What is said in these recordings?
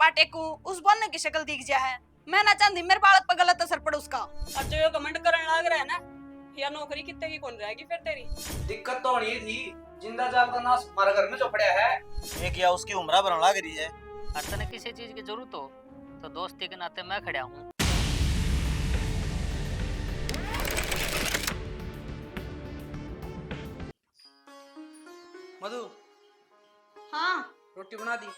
पाटे को उस बोलने की शक्ल दिख जा है। मैं ना चाहती मेरे बालक पर गलत असर पड़े उसका। अब जो ये कमेंट करने लग रहा है ना, या नौकरी कितने की कौन रहेगी फिर तेरी? दिक्कत तो नहीं थी, जिंदा जागता नाश हमारे घर में जो पड़ा है। एक या उसकी उम्र बढ़ लग रही है। और तने किसी चीज की जरूरत हो तो दोस्ती के नाते मैं खड़ा हूँ। मधु, हाँ रोटी बना दी?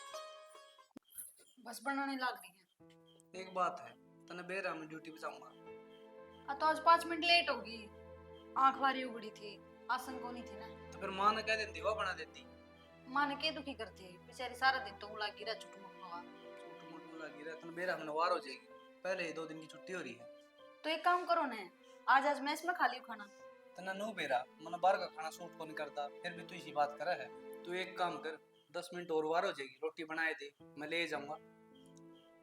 बस बनाने लग रही है। एक बात है, तने बेरा में ड्यूटी पे जाऊंगा। तो आज 5 मिनट लेट होगी, आंख वारी उगड़ी थी, आसन को नहीं थी ना। तो फिर माँ ने कह देती, वो बना देती। माँ ने के दुखी करती है बेचारी, सारा दिन तो उला गिरा छुटू मुटुआ। छोटू मोटू लगी रहा, तने बेरा में नवार हो जाएगी। पहले ही 2 दिन की छुट्टी हो रही है। तो एक काम करो ना, आज मैस में खा लियो खाना। तना नो बेरा, मन बाहर का खाना सूट को नहीं करता, फिर भी तू इसी बात करे है। तू एक काम कर, 10 मिनट और वार हो जाएगी, रोटी बनाए दे, मैं ले जाऊंगा।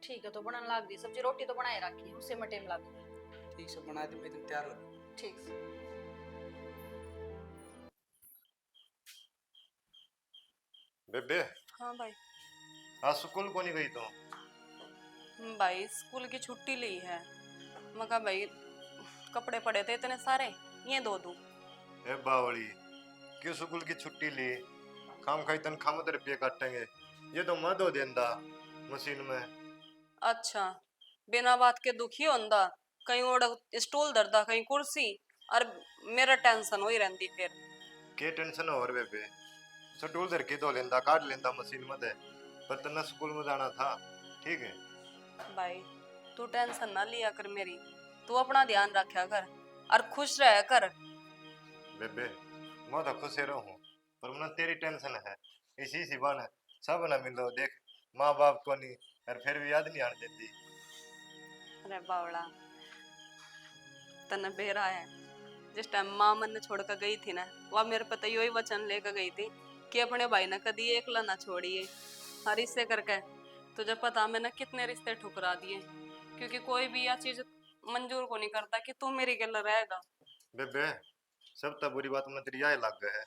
ठीक है, तो बनाने लग रही सब्जी, रोटी तो बनाए रखी है, उससे में टाइम लग गई। ठीक से बना दे, मैं तुम तैयार हो। ठीक से। बेबे, हाँ भाई। आज स्कूल को नहीं गई तो? भाई स्कूल की छुट्टी ली है। मैं कहा भाई कपड़े पड़े थे इतने सारे, ये दो दूं। ए बावली, क्यों स्कूल की छुट्टी ली? खाम खाई तनख्वाह में रुपये काटेंगे, ये तो मत हो देंदा मशीन में। अच्छा, बिना बात के दुखी होंदा, कहीं ओढ़ स्टूल दरदा, कहीं कुर्सी, और मेरा टेंशन हो ही रहती फिर। के टेंशन हो रे बेबे, स्टूल धर के धो लेंदा, काट लेंदा मशीन में दे, पर तना स्कूल में जाना था, ठीक है? भाई तू टेंशन ना लिया कर मेरी, तू अपना ध्यान रखा कर और खुश रह कर। बेबे, मैं तो खुश रहूं, पर मन तेरी टेंशन है। इसी सी बहाने सब ना मिलो, देख माँ बाप को नहीं, और फिर भी याद नहीं आने देती। अरे बावड़ा, तने बेरा है, जिस टाइम माँ मन ने छोड़ कर गई थी ना, वह मेरे पता यही वचन लेकर गई थी कि अपने भाई ने कभी एकला ना छोड़िए। और इससे करके तुझे पता मैंने कितने रिश्ते ठुकरा दिए, क्योंकि कोई भी यह चीज मंजूर को नहीं करता कि तू मेरी गल रहेगा। बेबे, सब तो बुरी बात में तेरी आए लग गए है,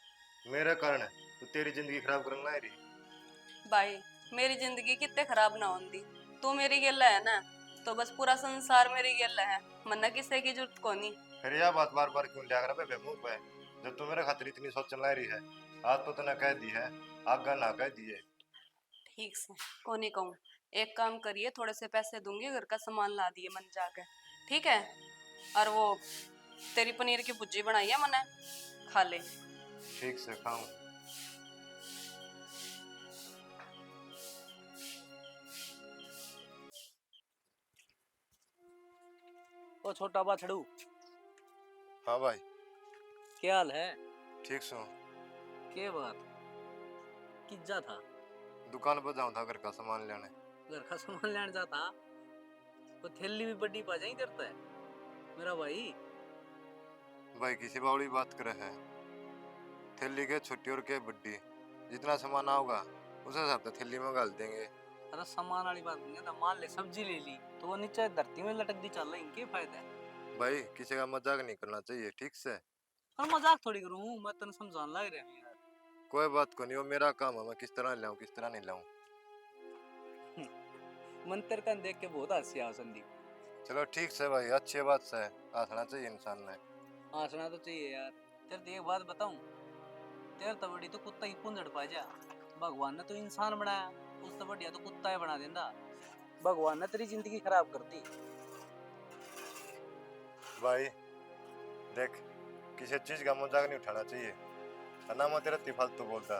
मेरे कारण है, तू तेरी जिंदगी खराब करना है रही। भाई मेरी जिंदगी कितने खराब ना होती, तू मेरी गल है ना, तो बस पूरा संसार मेरी गल है, मन्ना किसी की जरूरत को नहीं। फिर यह बात बार बार क्यों लिया कर बेबे मुंह पे, जब तू मेरे खातिर इतनी सोचने ला रही है? आज तो तूने कह दी है, आगा ना कह दिए। ठीक से को नहीं कहूँ, एक काम करिए, थोड़े से पैसे दूंगी, घर का सामान ला दिए मन जाके, ठीक है? और वो तेरी पनीर की भुर्जी बनाई है मैंने, खा ले। ठीक से खाऊं? ओ छोटा बाछड़ू, हाँ भाई। क्या हाल है? ठीक सो। के बात किज्जा था? दुकान पर जाऊं था घर का सामान लेने। घर का सामान लेने जाता? तो थैली भी बड़ी पा जाई करता है मेरा भाई। भाई किसी बावड़ी बात करे है, थैली के छोटी और के बड्डी, जितना सामान आओगा उस हिसाब से थैली में डाल देंगे। अरे सामान वाली बात नहीं है, मान ले सब्जी ले ली तो वो नीचे धरती में लटक दी, चल रही, क्या फायदा है? भाई किसी का मजाक नहीं करना चाहिए, ठीक से? और मजाक थोड़ी करूं, मैं तने समझाने लग रहा हूं यार। कोई बात को नहीं, वो मेरा काम है, मैं किस तरह लाऊं किस तरह नहीं लाऊं। मंत्र का देख के बहुत हंसी आ संदीप। चलो ठीक से भाई, अच्छी बात से हंसना चाहिए इंसान ने। हंसना तो चाहिए यार। तेरे एक बात बताऊं, तेरे तो बड़ी तो कुत्ता ही पूंजड़ पा जा, भगवान ने तो इंसान बनाया, उस तो बढ़िया तो कुत्ता ही बना देंदा। भगवान ने तेरी जिंदगी खराब कर दी। भाई देख, किसी चीज का मजाक नहीं उठाना चाहिए, ना मैं तेरा फालतू बोलता।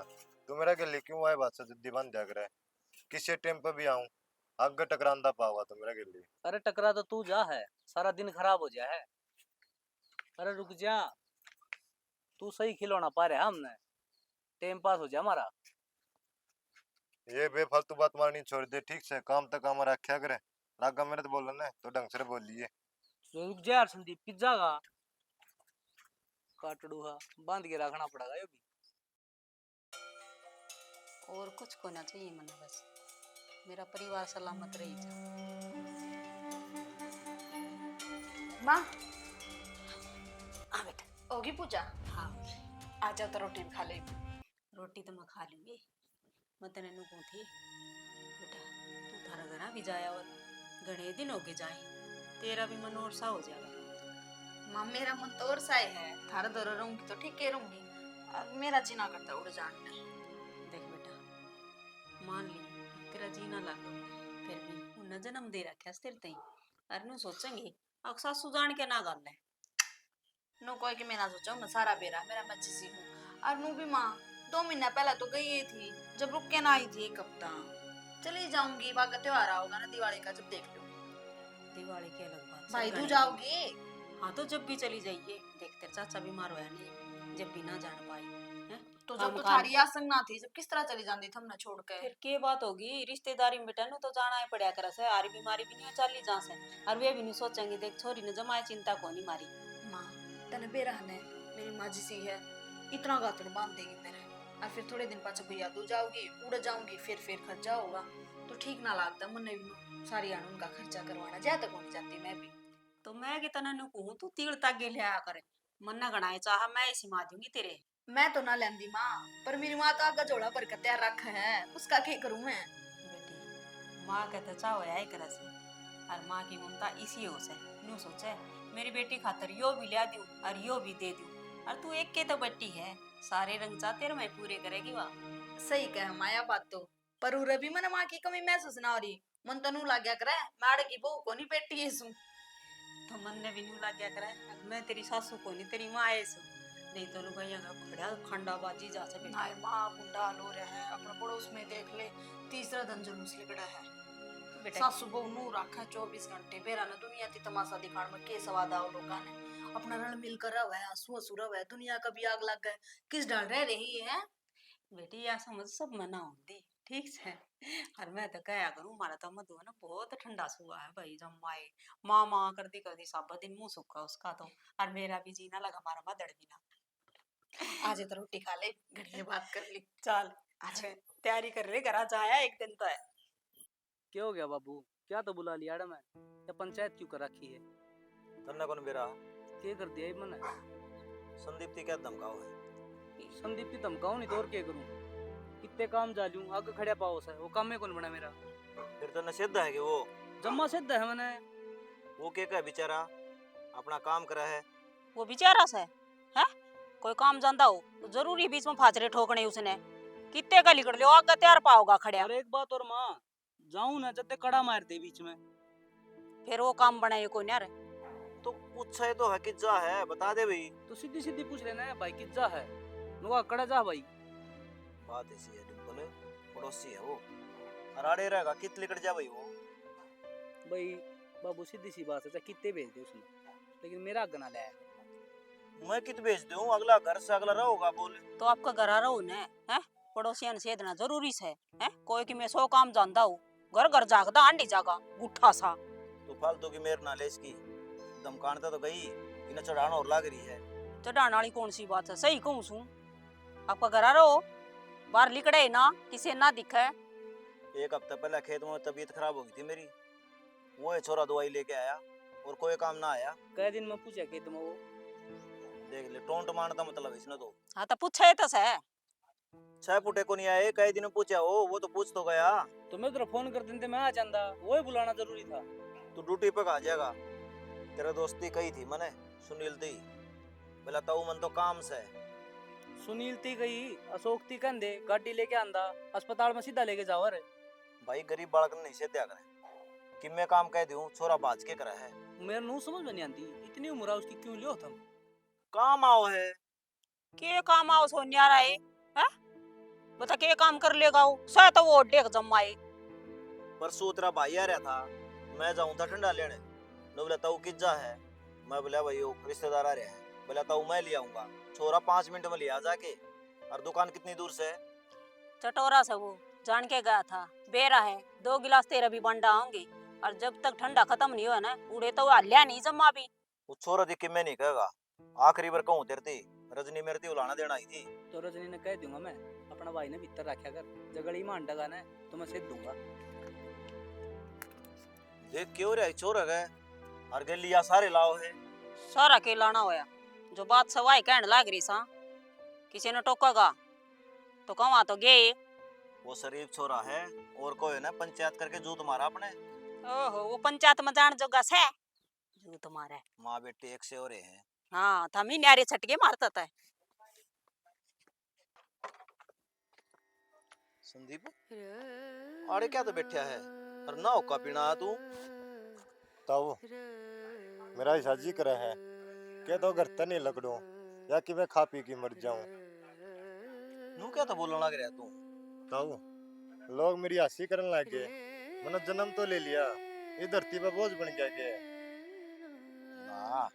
तू मेरा गले क्यों आए बात से जिद्दी बन जाग रहा है? किसी टाइम पे भी आऊं आगे टकरांदा पावा तो मेरा गले। अरे टकरा तो तू जा है, सारा दिन खराब हो जाए है। अरे रुक जा, तू सही खिलौना पा रहा है, हमने टाइम पास हो जा हमारा। ये बेफालतू बात मारनी छोड़ दे, ठीक से काम तक काम रखा करे, रागा मेरे तो बोलना तो ढंग से बोलिए। रुक जा यार संदीप, पिज्जा का काटड़ूहा बांध के रखना पड़ेगा ये भी। और कुछ को ना चाहिए मना, बस मेरा परिवार सलामत रही जा। माँ हाँ बेटा। होगी पूजा? हाँ आ जाओ तो रोटी भी खा ले। रोटी तो मैं खा लूंगी, मैं तेने नु थी बेटा, तू थारा भी जाया और घने दिन हो के जाए, तेरा भी मन और सा हो जाएगा। माँ मेरा मन तो और सा है, थारा दौरा रहूंगी तो ठीक है रहूंगी, और मेरा जीना करता उड़ जाने। देख बेटा, मान ली तेरा जीना लगा, फिर भी उन्हें जन्म दे रखा तेरे तई, अरे नु सोचेंगे अब सासू जान के ना गल है। नो कोई कि मैं ना सोचा मैं सारा बेरा मेरा मच्छी सी हूँ। और नू भी माँ 2 महीना पहले तो गई ही थी, जब रुक के ना आई थी 1 हफ्ता। चली जाऊंगी, बाग का त्योहार आओगा ना दिवाली का, जब देख लूंगी। दिवाली की अलग बात, भाई सब तू घने जाओगी? हाँ तो जब भी चली जाइए, देख तेरे चाचा बीमार होया नहीं, जब भी ना जान पाई है तो काम जब तो काज- थारी आसंग ना थी, जब किस तरह चली जाती थी हमने छोड़ के? फिर के बात होगी, रिश्तेदारी में बेटा नु तो जाना ही पड़ा करे से, आरी बीमारी भी नहीं चली जा से, और वे भी नहीं सोचेंगे देख छोरी ने जमाए चिंता को नहीं मारी। माँ तने बेरहन है, मेरी माँ जिसी है, इतना गातड़ बांध देगी मेरे, और फिर थोड़े दिन पाछे भैया तू जाओगी, उड़ जाऊंगी, फिर खर्चा होगा तो ठीक ना लगता मन्ने भी सारी आन उनका खर्चा करवाना, ज्यादा को नहीं जाती मैं भी। तो मैं कि तना नु कहूं तू तीड़ तागे ले आया करे, मन ना गणाए चाह मैं इसी मार दूंगी तेरे। मैं तो ना लेंदी माँ, पर मेरी माँ तो आगा झोला भर के तैयार रखा है, उसका क्या करूं मैं? बेटी माँ के तो चाहो है करे से, और माँ की ममता इसी हो से, नु सोचे मेरी बेटी खातर यो भी लिया दूं और यो भी दे दूं, और तू एक के तो बेटी है, सारे रंग चा तेरे में पूरे करेगी वाह। सही कह माया बात तो, पर उरे भी मन माँ की कमी महसूस ना हो रही, मन तो नू लग गया करे माड़ की बहू को नहीं बेटी है सू। तो मन ने भी न्यू लग गया करे मैं तेरी सासू को नहीं तेरी माँ है सो, नहीं तो लुगाइया का खड़ा खंडाबाजी जा से बेटा। नाय माँ बुंडा लो रहा है, अपने पड़ोस में देख ले तीसरा दिन जुलूस लिकड़ा है। बेटा सासू बहू नू रखा 24 घंटे, बेरा ने दुनिया की तमाशा दिखाने में के सवाद आओ लोगा ने, अपना रल मिल कर रहा है, आंसू आंसू रहा है, दुनिया का भी आग लग गए, किस डाल रह रही है? बेटी या समझ सब मना होती ठीक है, और मैं तो कहा करूं मारा तो मधु है ना बहुत ठंडा सुआ है भाई, जमाए माँ माँ करती करती सब दिन मुंह सूखा उसका तो, और मेरा भी जीना लगा मारा मदड़ भी ना। आज तो रोटी खा ले, घड़ी बात कर ली। चल अच्छा तैयारी कर ले, घर जाया एक दिन तो है। क्या हो गया बाबू, क्या तो बुला लिया मैं, या पंचायत क्यों कर रखी है? तन्ना कौन बेरा क्या कर दिया मैंने? संदीप ती क्या धमकाओ है? संदीप की धमकाऊं नहीं तो और क्या करूं, कितने काम जा लूं आगे खड़े पाओ से, वो काम में कौन बना मेरा? फिर तो नशेद्धा है कि वो जम्मा सिद्ध है मैंने। वो क्या बेचारा अपना काम करा है। वो बेचारा से है, कोई काम जानता हो तो जरूरी बीच में फाचरे ठोकने उसने, कितने का लिकड़ लियो आगे तैयार पाओगा खड़े, और एक बात और माँ, जाऊं ना जब कड़ा मार दे बीच में, फिर वो काम बनाए कोई ना रे। तो पूछा है तो है कि जा है बता दे भाई। तो सीधी सीधी पूछ लेना है भाई किज्जा है, नुआ कड़ा जा भाई। बात ऐसी है डिम्पल, पड़ोसी है वो, अराड़े रहेगा कित लिकड़ जा भाई वो। भाई बाबू सीधी सी बात है, कितने भेज दे उसने, लेकिन मेरा गना लाया। मैं कित भेज दूं, अगला घर से अगला रहोगा बोले। तो आपका घर आ रहा हूँ ने है, पड़ोसियन से देना जरूरी है कोई कि मैं 100 काम जानता हूँ, घर घर जागदा आंडी जागा गुठा सा। तो फालतू की मेर ना ले इसकी, धमकानता तो गई इन्हें चढ़ाना और लाग रही है। चढ़ाने वाली कौन सी बात है, सही कहूँ सू आपका घर आ रहा हो, बाहर लिकड़े ना किसी ना दिखे। एक हफ्ता पहले खेत में तबीयत खराब हो गई थी मेरी, वो है छोरा दवाई लेके आया और कोई काम ना आया। कई दिन में पूछा कि तुम वो देख ले टोंट मारता मतलब इसने तो। हाँ तो पूछे तो से 6 फुटे को नहीं आए, कई दिन में पूछा वो तो पूछ तो गया। तो मैं तेरा फोन कर देते मैं आ जाता, वो ही बुलाना जरूरी था। तू ड्यूटी पे आ जाएगा, तेरा दोस्ती कही थी मने सुनील थी, बोला ताऊ मन तो काम से। सुनील ती गई, अशोक ती कंधे गाड़ी लेके आंदा, अस्पताल में सीधा लेके जाओ रे। भाई गरीब बालक नहीं से त्याग रहे कि मैं काम कह दूं, छोरा बाज के करा है। मेरे नु समझ में नहीं आती, इतनी उम्र है उसकी क्यों लियो तुम? काम आओ है के काम आओ सोनिया रहा है बता के काम कर लेगा वो शायद तो वो डेक जमाए। परसों तेरा भाई आ रहा था, मैं जाऊं था ठंडा लेने, नो बोला ताऊ किज्जा है, मैं बोला भाई वो रिश्तेदार आ रहे हैं, बोला ताऊ मैं ले आऊंगा। छोरा 5 मिनट में ले आ जाके, और दुकान कितनी दूर से है? चटोरा से वो जान के गया था, बेरा है 2 गिलास तेरा भी बंडा होंगे, और जब तक ठंडा खत्म नहीं हुआ ना उड़े तो हल्या नहीं जमा भी। वो छोरा देख के मैं नहीं कहेगा, आखिरी बार कहूं तेरे थी रजनी मेरे थी उलाना देना आई थी। तो रजनी ने कह दूंगा मैं, अपना भाई ने भीतर रखा कर, जगड़ी में अंडा गाना है तो मैं सिद्ध दूंगा। देख क्यों रे छोरा गए और गए लिया सारे लाओ है। सारा के लाना होया, जो बात सवाई कहने लाग रही सा किसी ने टोकेगा तो कमा तो गए। वो शरीफ छोरा है और कोई ना पंचायत करके जूत मारा अपने। ओहो वो पंचायत में जान जोगा से जो तुम्हारे माँ बेटे एक से हो रहे हैं। हाँ था मी न्यारे छटके मारता था। संदीप आड़े क्या तो बैठा है और ना होका पीना तू। ताऊ मेरा ऐसा जी करे है कि तो घर तने लकड़ो या कि मैं खा पी के मर जाऊं। नू क्या तो बोलने लग रहा तू। ताऊ लोग मेरी हंसी करने लग गए। मैंने जन्म तो ले लिया, ये धरती पे बोझ बन गया के। ना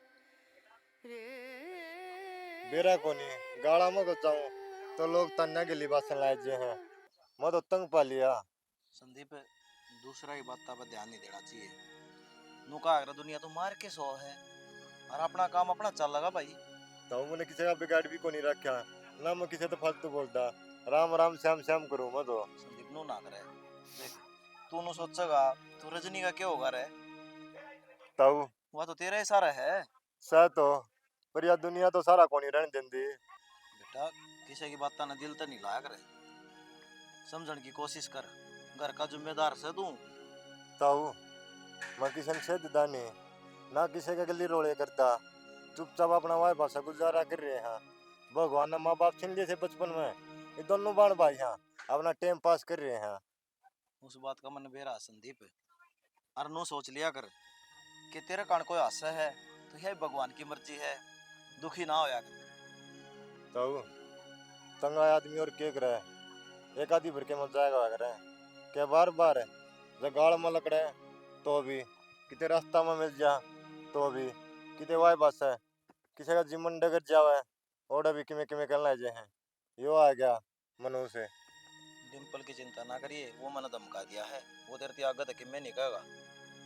बेरा कोनी गाड़ा में घुस जाऊं तो लोग तन्ना के लिबासन लाए जे हैं। मैं तो तंग पा लिया। संदीप दूसरा ही बात पर ध्यान नहीं देना चाहिए। नू का अगर दुनिया तो मार के सो है और अपना काम अपना चल लगा भाई। ताऊ मैंने किसी का बिगाड़ भी को नहीं रखा ना, मैं किसी तो फालतू बोलता। राम राम श्याम श्याम करूं मैं तो। संदीप नू ना करे देख तू नु सोचेगा तू रजनी का क्या होगा रे। ताऊ वह तो तेरा ही सारा है सह तो, पर यह दुनिया तो सारा को नहीं रहने देंदी। बेटा। किसी की बात ना दिल तो नहीं लाया करे, समझने की कोशिश कर। घर का जिम्मेदार से तू। ताऊ मैं किसी से दिदा नहीं ना किसी के गली रोले करता, चुपचाप अपना वाई भाषा गुजारा कर रहे हैं। भगवान ने माँ बाप छीन लिए थे बचपन में, ये दोनों बाण भाई हैं अपना टाइम पास कर रहे हैं। उस बात का मन बेरा संदीप। और नू सोच लिया कर कि तेरे कान कोई आशा है तो यह भगवान की मर्जी है, दुखी ना होया कर। ताऊ तंगा आदमी और के करे एक आधी भर के मत जाएगा करे क्या बार बार जगाड़ में लकड़े तो भी किते रास्ता में मिल जा तो भी किते वाई बस है किसी का जीवन डगर जावे और भी किमें किमें करना जे हैं। यो आ गया मनु से। डिम्पल की चिंता ना करिए, वो मैंने धमका दिया है, वो तेरे की आगत है कि मैं नहीं कहेगा।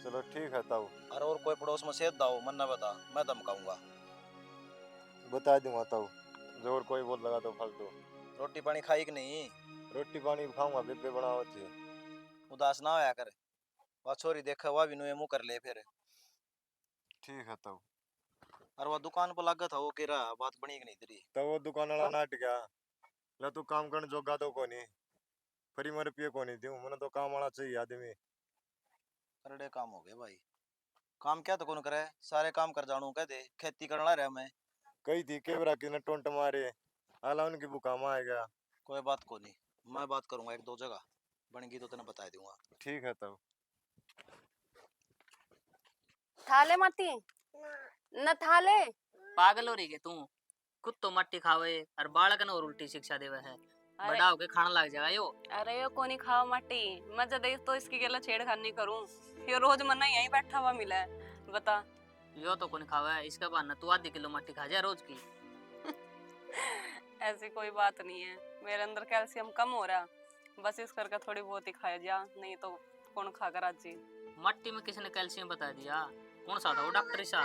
चलो ठीक है ताऊ, और कोई पड़ोस में सेध दाओ मन ना बता, मैं धमकाऊंगा। बता दूंगा ताऊ, जो और कोई बोल लगा तो फालतू। रोटी पानी खाई कि नहीं? रोटी पानी खाऊंगा बेबे बनाओ थी। उदास ना होया कर, वह छोरी देखा वह भी नुए मुंह कर ले फिर। ठीक है ताऊ। और वह दुकान पर लागत है वो कह रहा बात बनी कि नहीं तेरी। तो वो दुकान वाला नाट गया ला तू काम करने जोगा तो कोनी फ्री में रुपये कोनी दूं मैंने तो काम वाला चाहिए आदमी। करड़े काम हो गए भाई, काम क्या तो कौन करे, सारे काम कर जानू कह दे, खेती करना रहा मैं। कई थी केवरा किसने टोंट मारे आला उनकी बुकामा आएगा। कोई बात को नहीं, मैं बात करूंगा एक दो जगह, बनेगी तो तेने बता दूंगा। ठीक है ताऊ। थाले मती न थाले। पागल हो रही है तू, कुत्तो मट्टी खावे और बालक न और उल्टी शिक्षा देवे है। बड़ा होके खाना लग जाएगा यो। अरे यो कोनी खाओ मट्टी, मैं जब देख तो इसकी गेला छेड़खानी करूं, ये रोज मन्ना यहीं बैठा हुआ मिला है बता। यो तो कौन खावा है, इसका बहाना तू आधी किलो मट्टी खा जा रोज की। ऐसी कोई बात नहीं है, मेरे अंदर कैल्शियम कम हो रहा, बस इस करके थोड़ी बहुत ही खाया जा, नहीं तो कौन खाकर आज। मट्टी में किसने कैल्शियम बता दिया? कौन सा था वो डॉक्टर सा?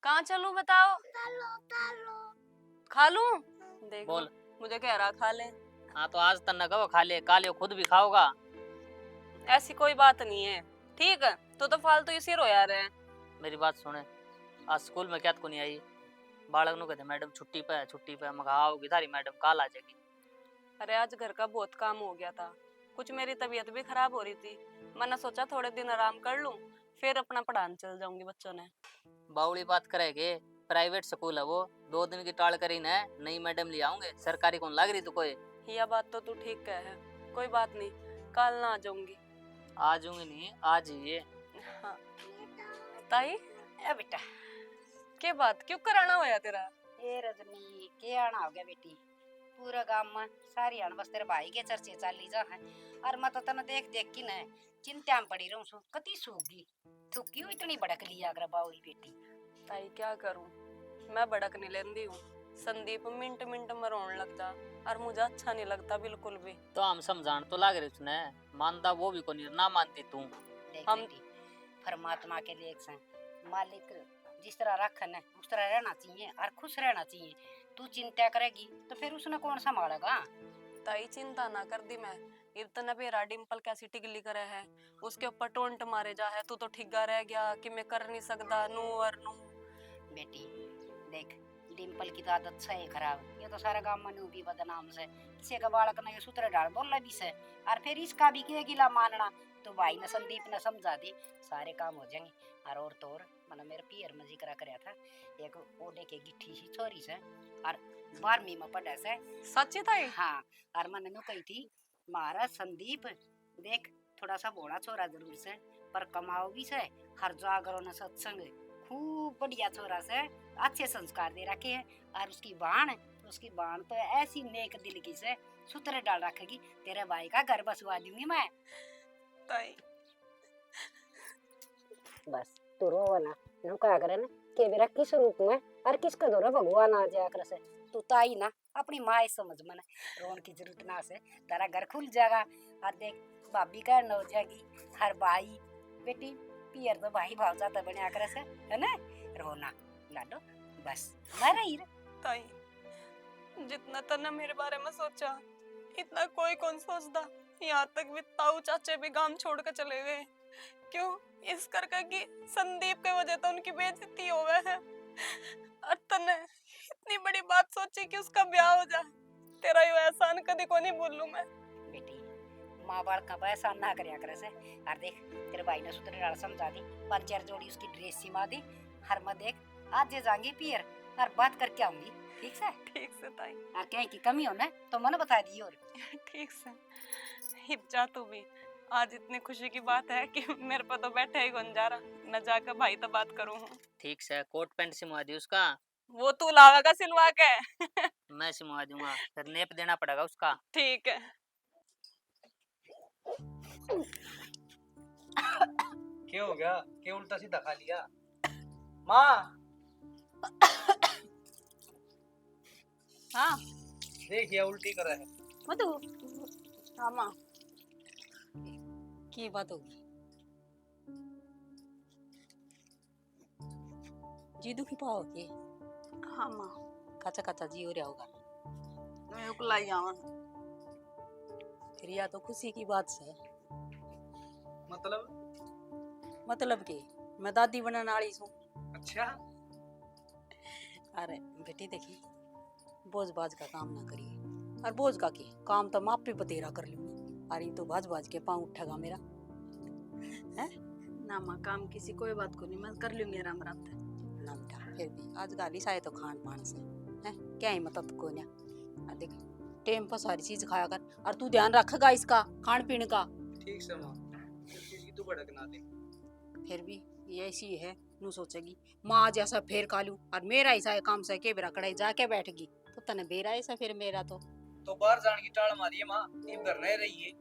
कहाँ चलूं बताओ? खा लूं? देख बोल। मुझे कह रहा खा ले। हाँ तो आज तन्ना कहो खा ले, काले खुद भी खाओगा। ऐसी कोई बात नहीं है, ठीक है तो फालतू इसी रोया रहे। मेरी बात सुने, आज स्कूल में क्या को नहीं आई? बालक नु कहते मैडम छुट्टी पे है, छुट्टी पे। मैं आओगी थारी मैडम काल आ जाएगी। अरे आज घर का बहुत काम हो गया था, कुछ मेरी तबीयत भी खराब हो रही थी, मैंने सोचा थोड़े दिन आराम कर लूं, फिर अपना पढ़ाने चल जाऊंगी बच्चों ने। बाउली बात करेगे, प्राइवेट स्कूल है वो, 2 दिन की टाल करी न नई मैडम ले आऊंगे, सरकारी कौन लग रही तू कोई? यह बात तो तू ठीक कह है, कोई बात नहीं, कल ना आ जाऊंगी। आ जाऊंगी नहीं, आज ही ये। हाँ। ताई ए बेटा के बात क्यों कराना होया तेरा? ए रजनी के आना हो गया बेटी, पूरा गांव में सारी आन बस तेरे भाई के चर्चे चाली जा है। और मैं तो तने देख देख की न चिंता में पड़ी रहूं सु, कती सूगी तू क्यों इतनी भड़क लिया अगर बाउली बेटी। ताई क्या करूं, मैं भड़क नहीं लेंदी हूँ, संदीप मिनट मिनट में रोने लगता और मुझे अच्छा नहीं लगता बिल्कुल भी। तो हम समझान तो लाग रहे उसने, मानता वो भी को नहीं, ना मानती तू। देख हम- बेटी परमात्मा के लिए मालिक जिस तरह रखन है उस तरह रहना चाहिए और खुश रहना चाहिए। तू चिंता करेगी तो फिर उसने कौन संभालेगा। ताई चिंता ना कर दी मैं, इतना बेरा डिम्पल कैसी टिगली करे है, उसके ऊपर टोंट मारे जा है, तू तो ठिग्गा रह गया कि मैं कर नहीं सकता नू और नू। बेटी देख डिम्पल की तो आदत से ही खराब, ये तो सारा गांव मनु भी बदनाम से, किसी का बालक ने ये सूत्र डाल बोला भी से, और फिर इसका भी के गिला मानना। तो भाई ने संदीप ने समझा दी, सारे काम हो जाएंगे। और तो और मैंने मेरे पियर में जिक्र कराया था, एक ओडे के गिट्ठी सी छोरी से, और 12वीं में पढ़े से। सच्ची ताई? हाँ, और मैंने नु कही थी, महाराज संदीप देख, थोड़ा सा भोला छोरा जरूर से, पर कमाओ भी से, हर जागरो न सत्संग, खूब बढ़िया छोरा से, अच्छे संस्कार दे रखे हैं। और उसकी बाण तो ऐसी नेक दिल की से, सूत्र डाल रखेगी, तेरे भाई का घर बसवा दूंगी मैं। ताई बस तू रो ना, नु क्या करे ना के मेरा किस रूप में और किसका दौरा भगवान आ जाया कर से, तू ताई ना अपनी माँ समझ मन, रोन की जरूरत ना से, तेरा घर खुल जाएगा। और देख भाभी का न हो जाएगी, हर भाई बेटी पियर तो भाई भाव जाता बने कर से, है ना, रोना लाडो बस मैं रही रे। ताई जितना तन्ने मेरे बारे में सोचा, इतना कोई कौन सोचता। यहाँ तक भी ताऊ चाचे भी गांव छोड़ कर चले गए। क्यों? इस करके कि संदीप के वजह तो उनकी बेइज्जती हो गए है। और तन्ने इतनी बड़ी बात सोची कि उसका ब्याह हो जाए। तेरा यो एहसान कभी को नहीं भूलूं मैं। बेटी माँ बाप का एहसान ना करया करे से। और देख तेरे भाई ने सूत्र डाल समझा दी, 5-4 जोड़ी उसकी ड्रेस सिमा दी, हर में देख आज जे जाएंगे पियर और बात करके आऊंगी, ठीक से? ठीक से ताई। और कहीं की कमी हो ना तो मन बता दी। और ठीक से हिप जा तू भी। आज इतनी खुशी की बात है कि मेरे पर तो बैठे ही गुंजारा, न जाकर भाई तो बात करूँ। ठीक से कोट पैंट सिलवा दी उसका। वो तू लावेगा सिलवा के? मैं सिलवा दूंगा, फिर नेप देना पड़ेगा उसका। ठीक है। क्या हो गया? क्या उल्टा सीधा खा लिया? माँ हाँ देखिए उल्टी कर रहा है। मधु। हाँ माँ। की बात होगी? जी दुखी पाओ के? हाँ माँ। काचा काचा जी हो रहा होगा। मैं उकलाई आवन। फिर या तो खुशी की बात से, मतलब के मैं दादी बनने वाली हूँ। अच्छा। अरे बेटी देखी, बोझ बाज का काम ना करिए। और बोझ का के काम तो माँ पे बतेरा कर लूंगी। अरे तो बाज बाज के पाँव उठेगा मेरा है ना माँ, काम किसी कोई बात को नहीं, मैं कर लूंगी आराम आराम से ना बेटा। फिर भी आज गाली साए तो खान पान से है क्या ही मतलब को ना। देख टाइम पर सारी चीज खाया कर, और तू ध्यान रखेगा इसका खान पीने का। ठीक से माँ, इस चीज की तू भड़कना दे। फिर भी ये ऐसी है, नू सोचेगी माँ जैसा फेर खा लूं, और मेरा ऐसा काम से के बेरा कड़ाई जाके बैठगी तो तने बेरा ऐसा फिर मेरा तो बाहर जाने की टाल मारी है माँ, ये घर नहीं रही है।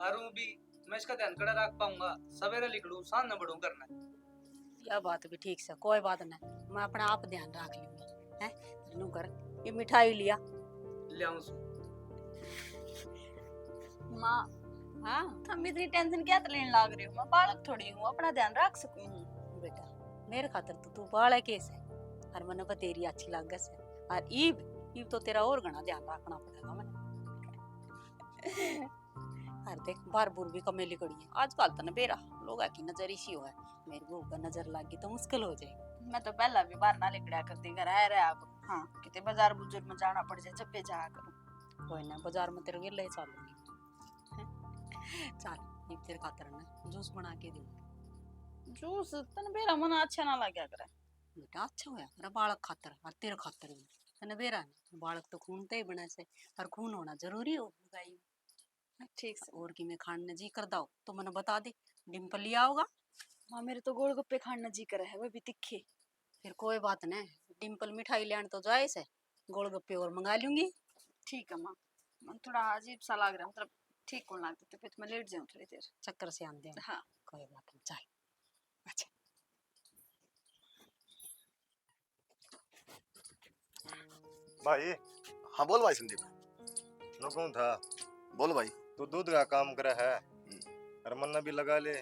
और भी मैं इसका ध्यान कड़ा रख पाऊंगा, सवेरे लिखड़ू शाम न बढ़ू करना। यह बात भी ठीक से, कोई बात नहीं, मैं अपना आप ध्यान रख लूंगी। है नू कर ये मिठाई लिया ले आऊं सु। माँ हाँ तुम इतनी टेंशन क्या लेने लाग रही हो? मैं बालक थोड़ी हूँ, अपना ध्यान रख सकूँ। बेटा मेरे खातर तो तू बाल है कैसे, और मन को तेरी अच्छी लागत से। और ईब तो तेरा और घना ध्यान रखना पड़ेगा मैंने। और देख बार बुर भी कमेली कड़ी है आजकल तो न बेरा लोग की नजर इसी हो है, मेरे को ऊपर नजर लगी तो मुश्किल हो जाएगी। मैं तो पहला भी बाहर ना लिखड़ा करती, घर आए रहा करूँ। हाँ कितने बाजार बुजुर्ग में जाना पड़ जाए, जब भी जाया करूँ। कोई ना बाजार में तेरे गिर ले चलूंगी। चल ये तेरे खातर ना जूस बना के दूँ। जूस तन बेरा मन अच्छा ना लगा करे। बेटा अच्छा होया मेरा बालक खातर और तेरे खातर भी तने बेरा नहीं, बालक तो खून ते ही बना से, और खून होना जरूरी हो गाई। ठीक से। और कि मैं खाने जी कर दाओ तो मैंने बता दे, डिम्पल लिया होगा। माँ मेरे तो गोलगप्पे खाना जी कर है, वो भी तीखे। फिर कोई बात नहीं, डिम्पल मिठाई लेने तो जाए से, गोलगप्पे और मंगा लूंगी। ठीक है माँ, मन थोड़ा अजीब सा लग रहा है, मतलब ठीक कौन लगता, तो फिर मैं लेट जाऊँ थोड़ी देर। चक्कर से आंदे हैं। हाँ कोई बात नहीं चाहे। अच्छा भाई हाँ बोल भाई संदीप। नो कौन था? बोल भाई। तू दूध का काम करे है, और मन्ना भी लगा ले,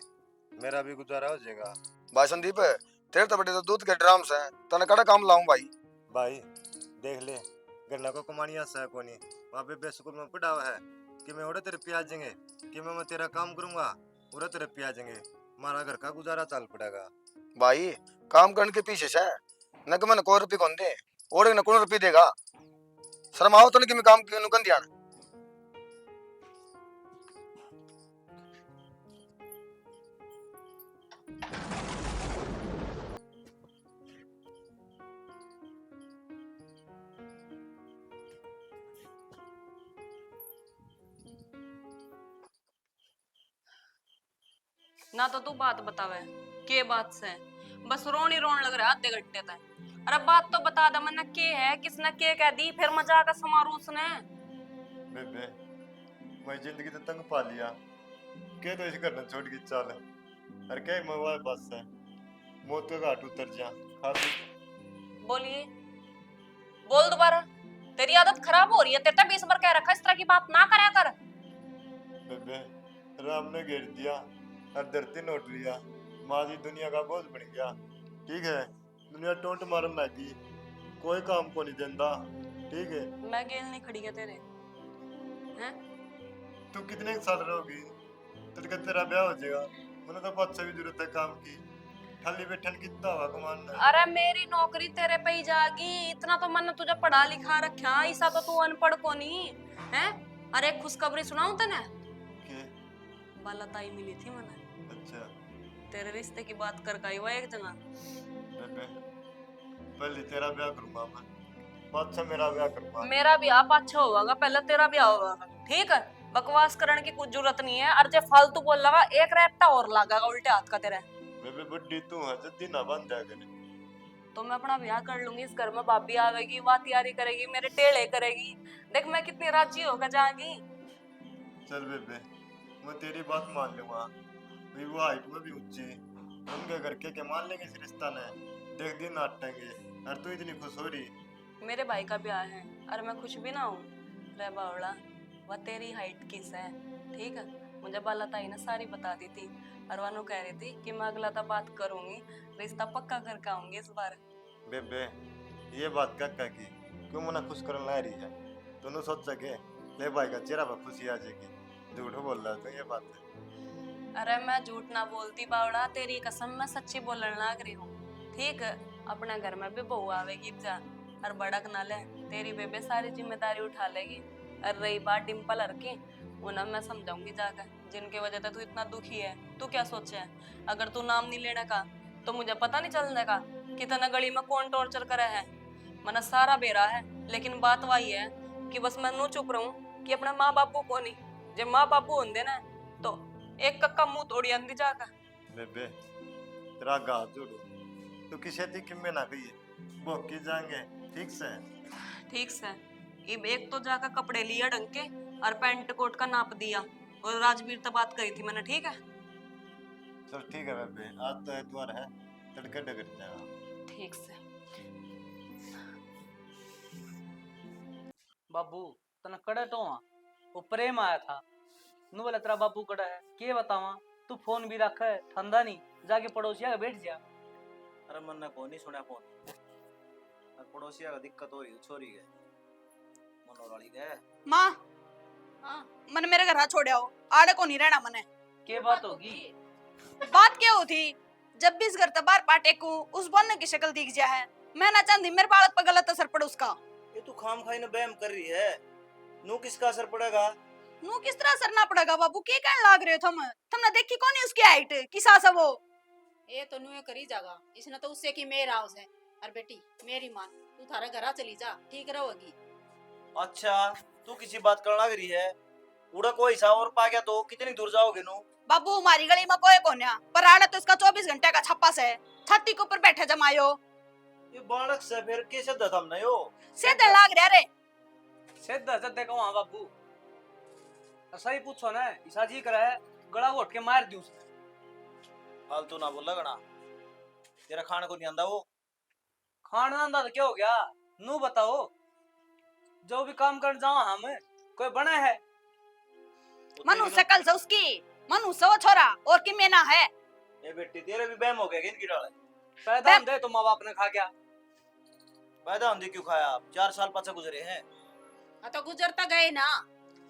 मेरा भी गुजारा हो जाएगा। भाई संदीप तेरे तो बड़े तो दूध के ड्रम्स हैं, तने कड़ा काम लाऊं भाई। भाई देख ले, गन्ना को कमानिया सा कोनी, वहाँ पे बेसुकुल में पड़ा हुआ है कि मैं ओरे तेरे प्याज देंगे, कि मैं तेरा काम करूंगा ओरे तेरे प्याज देंगे, हमारा घर का गुजारा चल पड़ेगा। भाई काम करने के पीछे से न कि मैंने कोई रुपये कौन दे, ओड़े न कौन रुपये देगा शर्म आओ तो नहीं कि मैं काम क्यों कर दिया ना तो तू बात बतावे के बात से बस रोन ही रोन लग रहा है आधे घंटे तक। अरे बात तो बता दे मन्ना के है किसने के कह दी फिर मजाक का समारोह उसने। बेबे मैं जिंदगी तो तंग पा लिया के तो इस घर न छोड़ के चल अरे क्या मैं बस है मौत का घाट उतर जा खाती बोलिए बोल दोबारा। तेरी आदत खराब हो रही है तेरे तो 20 बार कह रखा इस तरह की बात ना करया कर। बेबे राम ने घेर दिया और धरती नोट लिया माँ जी दुनिया का बोझ बन गया ठीक है दुनिया टोंट मारन लगी कोई काम को नहीं देता ठीक है। मैं गेल नहीं खड़ी है तेरे हैं। तू कितने साल रहोगी तेरे तेरा ब्याह हो जाएगा मैंने तो बहुत भी जरूरत है काम की खाली बैठन कितना हुआ कमाना। अरे मेरी नौकरी तेरे पे ही जागी इतना तो मैंने तुझे पढ़ा लिखा रखा ऐसा तो तू अनपढ़ को नहीं है। अरे एक खुशखबरी सुनाऊं तने के बाला ताई मिली थी मैंने। अच्छा तेरे रिश्ते की बात कर गई वो एक जगह। बेबे पहले तेरा ब्याह करूंगा मैं बाद से मेरा ब्याह करूंगा। मेरा ब्याह पाछा होगा पहले तेरा ब्याह होगा ठीक है। बकवास करने की कुछ जरूरत नहीं है और जे फालतू बोल लगा एक रेपटा और लागेगा उल्टे हाथ का तेरे। बेबे बुड्ढी तू है जल्दी ना बन जाया करे तो मैं अपना ब्याह कर लूंगी इस घर में भाभी आवेगी वाह तैयारी करेगी मेरे टेढ़े करेगी देख मैं कितनी राजी होकर जाऊंगी। चल बेबे मैं तेरी बात मान लूंगा भी वो हाइट में भी ऊंची उनके घर के मान लेंगे इस रिश्ता ने देख दिन नाटेंगे और तू इतनी खुश हो रही। मेरे भाई का ब्याह है और मैं खुश भी ना हूँ रे बावड़ा वह तेरी हाइट किस है ठीक है। मुझे बाला ताई ने सारी बता दी थी और वानू कह रही थी कि मैं अगला तो बात करूंगी रिश्ता पक्का करके आऊंगी इस बार। बेबे ये बात काका की क्यों मना खुश करने ला रही है तूने सोच सके ले भाई का चेहरा पर खुशी आ जाएगी झूठ बोल रहा है तो ये बात है। अरे मैं झूठ ना बोलती बावड़ा तेरी कसम मैं सच्ची बोलने लग रही हूँ ठीक है। अपने घर में भी बहू आवेगी जा और बड़क ना ले तेरी बेबे सारी जिम्मेदारी उठा लेगी। और रही बात डिम्पल हर की उन्हें मैं समझाऊंगी जाकर जिनके वजह से तू इतना दुखी है। तू क्या सोचे है अगर तू नाम नहीं लेने का तो मुझे पता नहीं चलने का कितना गली में कौन टॉर्चर करे है। मना सारा बेरा है लेकिन बात वही है कि बस मैं नू चुप रहूं कि अपने माँ बापू को नहीं जब माँ बापू होंगे ना तो एक कक्का मुंह तोड़ी आंदी जाकर। बेबे तेरा गाल जोड़ो तू किसे थी कि मैं ना कही वो की जाएंगे ठीक से अब एक तो जाकर कपड़े लिया ढंग के और पैंट कोट का नाप दिया और राजवीर से बात करी थी मैंने ठीक है। चल ठीक है बेबे आज तो एतवार है तड़के डगर जाएगा ठीक से। बाबू तना कड़ा तो वो प्रेम आया था नु बोला तेरा बाबू कड़ा है के बतावा तू फोन भी रख है ठंडा नहीं जाके पड़ोसिया का बैठ जा। अरे मन ने को नहीं सुना फोन पड़ोसिया का दिक्कत हो रही छोरी है मनोराली गए माँ मन मेरे घर छोड़ आओ आड़े को नहीं रहना मने। के बात होगी बात क्या होती जब भी इस घर तबार पाटे को उस बनने की शक्ल दिख जा है मैं ना चाहती मेरे बालक पर गलत असर पड़े उसका। ये तू खाम खाई ने बहम कर रही है नू किसका असर पड़ेगा नू किस तरह असर ना पड़ेगा बाबू के कहने लाग रहे हो तुमने देखी कौन है उसकी हाइट किसा सा वो ये तो नुए करी जागा इसने तो उससे की मेरा हाउस है और बेटी मेरी मान तू थारा घर चली जा ठीक रहोगी। अच्छा तू किसी बात कर लग रही है उड़ा कोई सा और पा गया तो कितनी दूर जाओगे नू। बाबू हमारी गली में कोई कौन है पर आड़ा तो इसका 24 घंटे का छप्पा से छाती के ऊपर बैठे जमायो। ये बालक से फिर कैसे दम नहीं हो सीधे लाग रहा रे सीधा सीधे को वहां बाबू सही पूछो ना ईसा जी करे गला घोट के मार दी उसने। फालतू ना बोल लगना तेरा खाने को नहीं आंदा वो खाना आंदा तो क्या हो गया नू बताओ जो भी काम कर जाओ हम कोई बना है मनु शकल से उसकी मनु सो छोरा और कि मेना है। ये बेटी तेरे भी बहम हो गया किनकी डाले पैदा हम दे तो माँ बाप ने खा गया पैदा हम दे क्यों खाया आप 4 साल पाछे गुजरे हैं तो गुजरता गए ना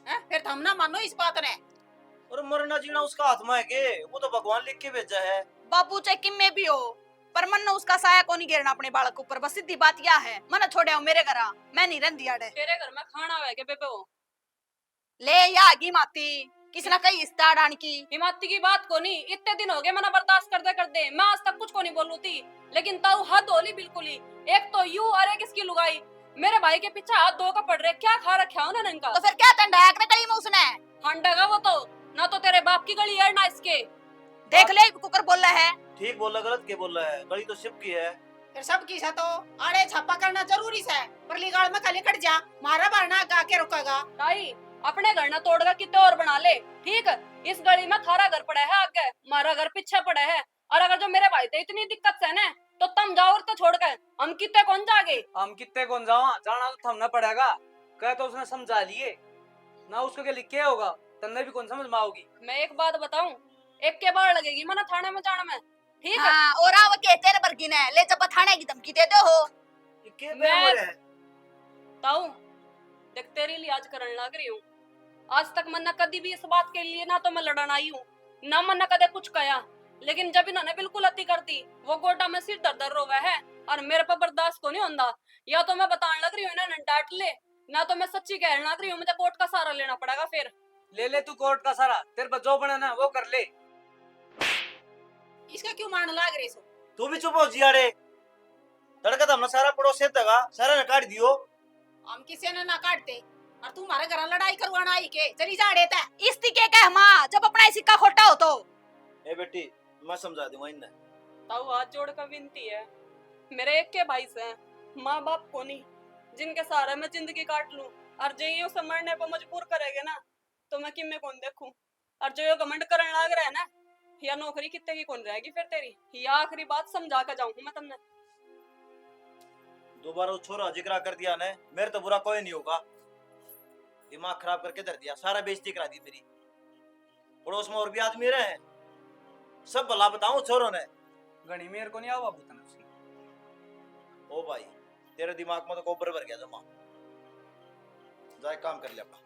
है फिर हम ना मानो इस बात ने और मरना जीना उसका हाथ में है के वो तो भगवान लिख के भेजा है। बाबू चाहे किम में भी हो पर मन ने उसका साया को नहीं गिरना अपने बालक ऊपर, बस सीधी बात यह है। मन छोड़े मेरे घर आ, मैं नहीं रहंदी आड़े। तेरे घर में खाना है के बेबे वो ले या आगी माती किसी ना कहीं इस्ता डान की। हिमाती की बात को नहीं, इतने दिन हो गए मना बर्दाश्त करते करते, मैं आज तक कुछ को नहीं बोलू थी, लेकिन ताऊ हद होली बिल्कुल ही। एक तो यू अरे किसकी लुगाई मेरे भाई के पीछे हाथ धो कर पड़ रहे, क्या खा रखा उन्होंने इनका। तो फिर क्या तंडाया करे गली में उसने? हंडेगा वो तो, ना तो तेरे बाप की गली है ना इसके। देख ले कुकर बोल रहा है। ठीक बोल रहा, गलत के बोल रहा है? गली तो शिव की है। फिर सब की तो आड़े छापा करना जरूरी है, पर लिगाड़ में खाली कट जा, मारा भरना गा के रुकेगा। ताई अपने घर ना तोड़कर कितने और बना ले, ठीक? इस गली में थारा घर पड़ा है आगे, मारा घर पीछे पड़ा है। और अगर जो मेरे भाई थे इतनी दिक्कत से ना, तो तुम जाओ तो छोड़ कर हम कितने कौन जागे? हम कितने कौन जावा, जाना तो थमना पड़ेगा। कह तो उसने समझा लिए ना, उसको क्या लिखे होगा तन्ने भी कौन समझ में आओगी। मैं एक बात बताऊं, एक के बार लगेगी मना थाने में जाने में, ठीक है? हाँ, और आव के तेरे बरगी ने ले जब थाने की धमकी दे दो हो। मैं ताऊ देख तेरे लिए आज करने लग रही हूँ। आज तक मैंने कभी भी इस बात के लिए ना तो मैं लड़न आई हूँ, ना मैंने कदे कुछ कहा, लेकिन जब इन्होंने बिल्कुल अति कर दी, वो गोटा में सिर दर्द रोवा है और मेरे पर बर्दाश्त को नहीं होता। या तो मैं बताने लग रही हूँ इन्होंने डांट ले, ना तो मैं सच्ची कहने लग रही हूँ, मुझे कोर्ट का सहारा लेना पड़ेगा। फिर ले ले तू कोर्ट का सारा, तेरे पर जो बना ना वो कर ले। इसका क्यों मारने लाग रही सो? तू भी चुप हो जियाड़े। तड़का तो हमने सारा पड़ोस से तगा सारा ने काट दियो। हम किसी ने ना काटते और तू हमारे घर लड़ाई करवाना आई के चली जा देता। इस तिके कह मां, जब अपना ही सिक्का खोटा हो तो। ए बेटी मैं समझा दूंगा इन्हें। ताऊ हाथ जोड़ कर विनती है, मेरे एक के भाई से माँ बाप को नहीं, जिनके सहारे मैं जिंदगी काट लूं, और जो ये उसे मरने पर मजबूर करेंगे ना, तो मैं किम में कौन देखूं? और जो ये घमंड करने लग रहा है ना, या नौकरी कितने की कौन रहेगी फिर तेरी? या आखिरी बात समझा कर जाऊंगी मैं तुमने। दोबारा छोरा जिक्र कर दिया ने, मेरे तो बुरा कोई नहीं होगा। दिमाग खराब करके धर दिया, सारा बेइज्जती करा दी मेरी। पड़ोस में और भी आदमी रहे हैं, सब भला बताऊं छोरों ने। गणी मेरे को नहीं आवा भूतन उसकी। ओ भाई तेरे दिमाग में तो कोबर भर गया जमा। जाए काम कर ले अपना।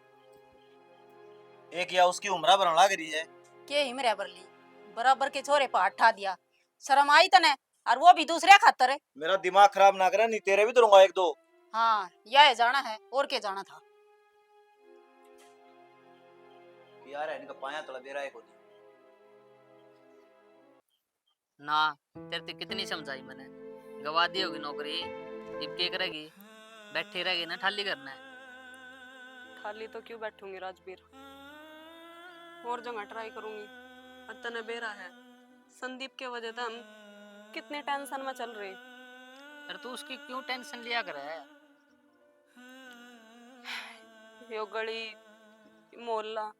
एक या उसकी उम्र भरन लाग रही है के हिमरे बरली बराबर के छोरे पर हटा दिया, शर्म आई तने? और वो भी दूसरे खातर है। मेरा दिमाग खराब ना करे, नहीं तेरे भी दूंगा एक दो। हाँ यह जाना है और के जाना था। यार इनका पाया तला दे रहा है कोई। ना तेरे ते कितनी समझाई मैंने, गवा दी होगी नौकरी, अब क्या करेगी? बैठी रहेगी ना, ठाली करना है। खाली तो क्यों बैठूंगी राजवीर, और जगह ट्राई करूंगी। अतने बेरा है संदीप के वजह से हम कितने टेंशन में चल रहे। अरे तू उसकी क्यों टेंशन लिया करे? यो गली मोहल्ला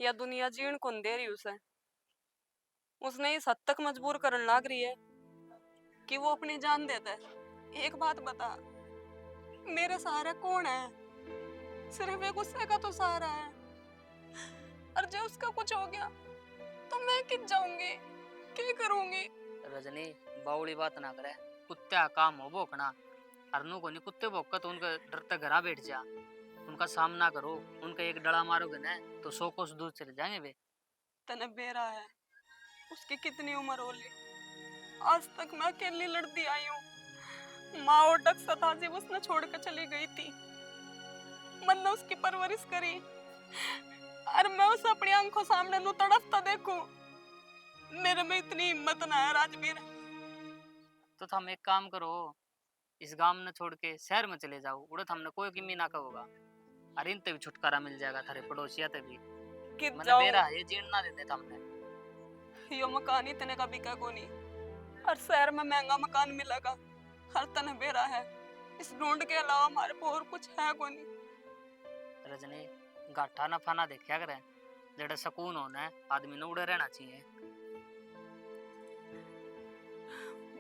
या दुनिया जीण कौन दे रही उसे। उसने इस हद तक मजबूर करने लग रही है कि वो अपनी जान देता है। एक बात बता, मेरे सहारा कौन है? सिर्फ एक गुस्से का तो सहारा है, और जब उसका कुछ हो गया तो मैं कित जाऊंगी, क्या करूंगी? रजनी बाउली बात ना करे, कुत्ते काम हो भोकना, हरनू को नहीं कुत्ते भोक तो उनका डरते घरा बैठ जा, उनका सामना करो, उनका एक डड़ा मारोगे ना तो 100 कोस दूर चले जाएंगे वे। तने बेरा है, उसकी कितनी उम्र होली, आज तक मैं अकेली लड़ती आई हूँ। माँ और डक सताजी उसने छोड़ कर चली गई थी, मन ने उसकी परवरिश करी, और मैं उसे अपनी आंखों सामने नु तड़पता देखूं, मेरे में इतनी हिम्मत ना है राजवीर। तो हम एक काम करो, इस गांव में छोड़ के शहर में चले जाओ, उड़त हमने कोई किमी ना कहोगा, अरे इनते भी छुटकारा मिल जाएगा, थारे पड़ोसिया ते भी। कित मैंने जाऊं? बेरा ये जीण ना देते हमने। यो मकान इतने का बिका को नहीं, और शहर में महंगा मकान मिलेगा, हर तने बेरा है, इस ढूंढ के अलावा हमारे को और कुछ है को नहीं। रजनी गाठा ना फाना देखा करे, जेड़ा सुकून होना है आदमी ने उड़े रहना चाहिए।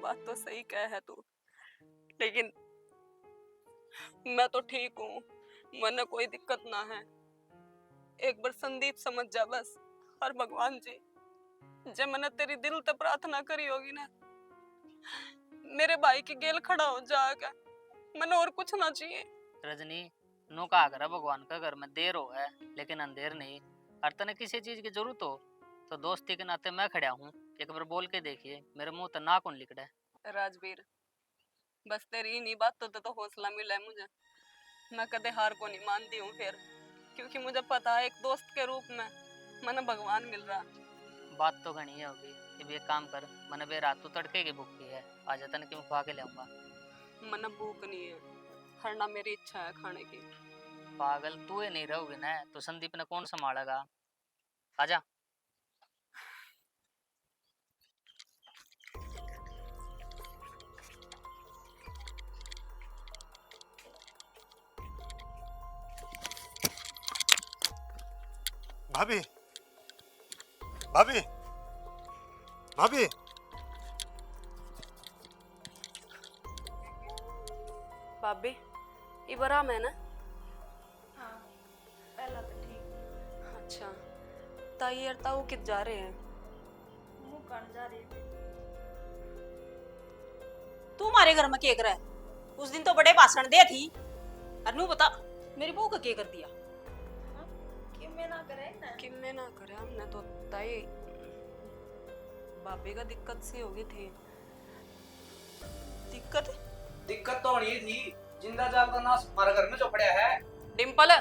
बात तो सही कह है तू, लेकिन मैं तो ठीक हूँ, मन कोई दिक्कत ना है। एक बार संदीप समझ जा बस। और भगवान जी, जब मैंने तेरी दिल से प्रार्थना करी होगी ना, मेरे भाई की गेल खड़ा हो जाएगा, मैंने और कुछ ना चाहिए। रजनी नो कहा करा भगवान का घर में देर हो है लेकिन अंधेर नहीं, हर तने किसी चीज की जरूरत हो तो दोस्ती के नाते मैं खड़ा हूँ, एक बार बोल के देखिए, मेरे मुंह तो ना कौन लिख रहा है। राजवीर, बस तेरी इन्हीं बातों तो हौसला मिला है मुझे। मैं कदे हार को नहीं मानती हूँ फिर, क्योंकि मुझे पता है एक दोस्त के रूप में मैंने भगवान मिल रहा। बात तो घनी है होगी। अब एक काम कर, मैंने बे रात तो तड़के की भूखी है, आ जाता ना कि मैं खवा के लाऊंगा। मन भूख नहीं है, हरना मेरी इच्छा है खाने की। पागल, तू ही नहीं रहोगे ना तो संदीप ने कौन संभालेगा। आजा। भाभी भाभी भाभी भाभी, इबराम है ना? हाँ, पहला तो ठीक। अच्छा, ताई और ताऊ कित जा रहे हैं? मुंह काट जा रही है। तू हमारे घर में क्या कर रहा है? उस दिन तो बड़े भाषण दे थी, और नू बता मेरी बहू का क्या कर दिया? कि मैं ना करे ना। कि मैं ना करे, हमने तो ताई भाभी का दिक्कत सी होगी थी। दिक्कत दिक्कत तो होनी थी, जिंदा जागदा नाश हमारे घर में जो पड़ा है। डिम्पल,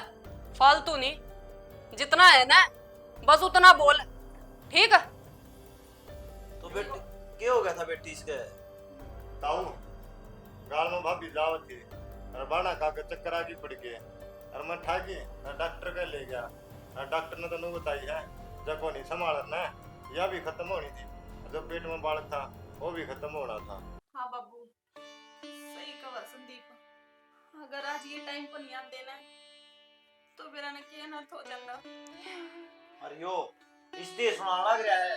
फालतू नहीं, जितना है ना बस उतना बोल, ठीक है? तो बेटी क्या हो गया था बेटी इसके? ताऊ गाल में भाभी जावत थी और बाना खा के चक्कर आगे पड़ गए और मैं ठाकी और डॉक्टर के ले गया और डॉक्टर ने तो नहीं बताई है जब को नहीं संभालना यह भी खत्म होनी थी, जो पेट में बालक था वो भी खत्म होना था। हाँ बाबू, सही कहा संदीप। अगर आज ये टाइम पर नहीं आते ना तो मेरा ने क्या अनर्थ हो जाता। अरे यो इसलिए सुना लग रहा है,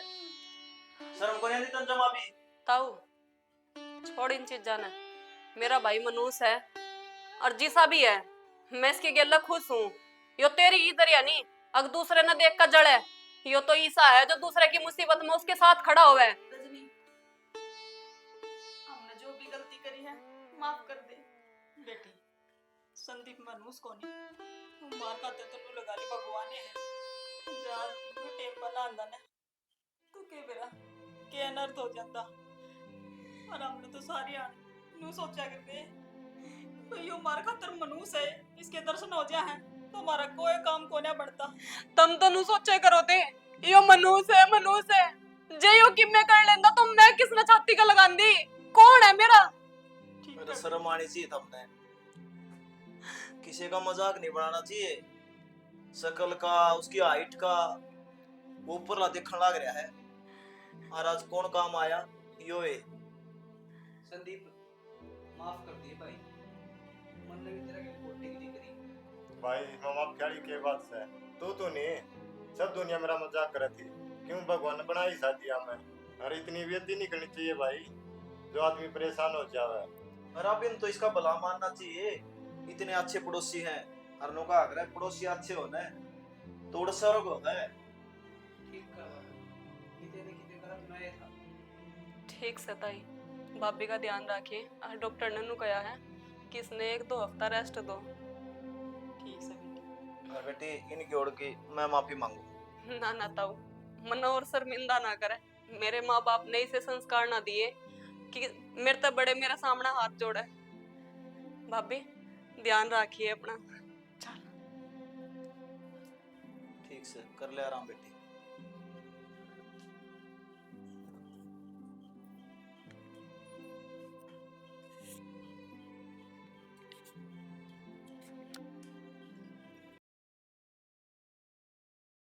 शर्म को नहीं आती तुम जमा भी? ताऊ छोड़ इन चीजा ने, मेरा भाई मनुष्य है और जिसा भी है मैं इसके गेला खुश हूँ। यो तेरी इधर या नहीं, अगर दूसरे ने देख कर जड़े, यो तो ईसा है जो दूसरे की मुसीबत में उसके साथ खड़ा हुआ है। रजनी, हमने जो भी गलती करी है माफ कर दे। बेटी संदीप मनुष्य को नहीं मार का तो लगा ली भगवान है जहाँ तू टेम पर ना अंदर तू के बेरा के अनर्थ हो जाता। और हमने तो सारी नू सोचा करते तो यो मार खातर मनुष्य है, इसके दर्शन हो जाए हैं तो हमारा कोई काम को ना बढ़ता। तुम तो नु सोचे करो थे यो मनुष्य है जे यो कि मैं कर लेंदा तो मैं किसने छाती का लगान दी? कौन है मेरा? मेरा शर्म आनी चाहिए था हमने, किसी का मजाक नहीं बनाना चाहिए। शकल का उसकी हाइट का ऊपर ला देखने लग रहा है और आज कौन काम आया यो है। संदीप माफ कर दिए भाई, मन ने भी तेरा के कोटे की नहीं करी। भाई हम आप क्या के बात से तू तो नहीं, सब दुनिया मेरा मजाक कर थी, क्यों भगवान ने बनाई शादी हमें, और इतनी बेइज्जती नहीं करनी चाहिए भाई जो आदमी परेशान हो जावे। और अब इन तो इसका भला मानना चाहिए, इतने अच्छे पड़ोसी हैं, हर नो का आग्रह पड़ोसी अच्छे होना है तो स्वर्ग होता है। ठीक करवा, किते ने किते गलत मैं था। ठीक से ताई, भाभी का ध्यान रखिए और डॉक्टर ने नु कहा है कि इसने 1-2 हफ्ता रेस्ट दो। ठीक से बेटी। और बेटी इनकी ओर की मैं माफी मांगू। ना ना ताऊ, मन और शर्मिंदा ना करे। मेरे माँ बाप ने इसे संस्कार ना दिए कि मेरे तो बड़े मेरा सामने हाथ जोड़े। भाभी ध्यान रखिए अपना। ठीक से कर ले आराम बेटी।